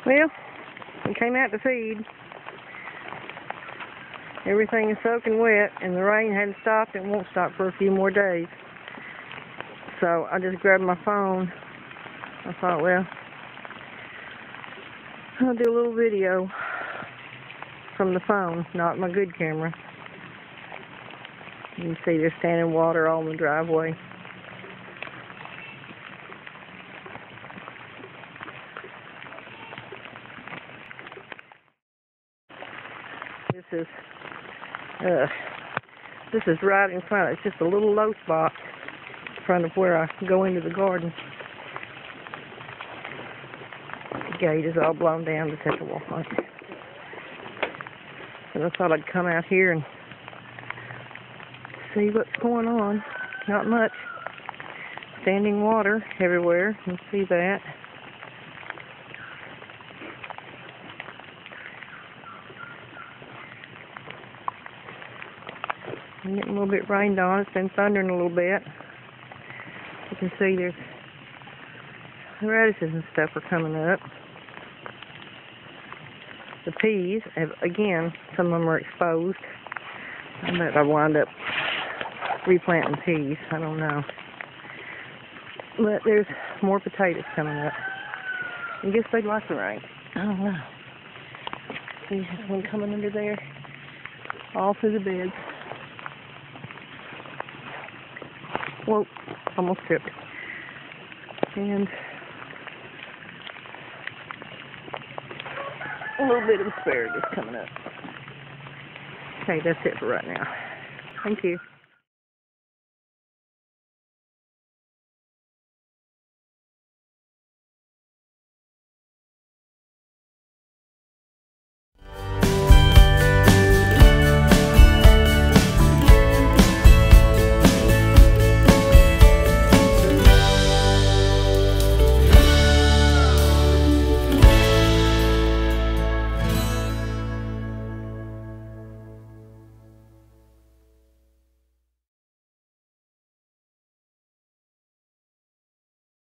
Well, we came out to feed. Everything is soaking wet, and the rain hadn't stopped and won't stop for a few more days. So I just grabbed my phone. I thought, well, I'll do a little video from the phone, not my good camera. You can see there's standing water all in the driveway. This is right in front. It's just a little low spot in front of where I go into the garden. The gate is all blown down to take a walk on. And I thought I'd come out here and see what's going on. Not much. Standing water everywhere. You can see that. I'm getting a little bit rained on. It's been thundering a little bit. You can see there's the radishes and stuff are coming up. The peas, again, some of them are exposed. I bet I'll wind up replanting peas. I don't know. But there's more potatoes coming up. I guess they'd like the rain. I don't know. See, there's one coming under there. All through the beds. Whoa, almost tripped. And a little bit of asparagus coming up. Okay, that's it for right now. Thank you.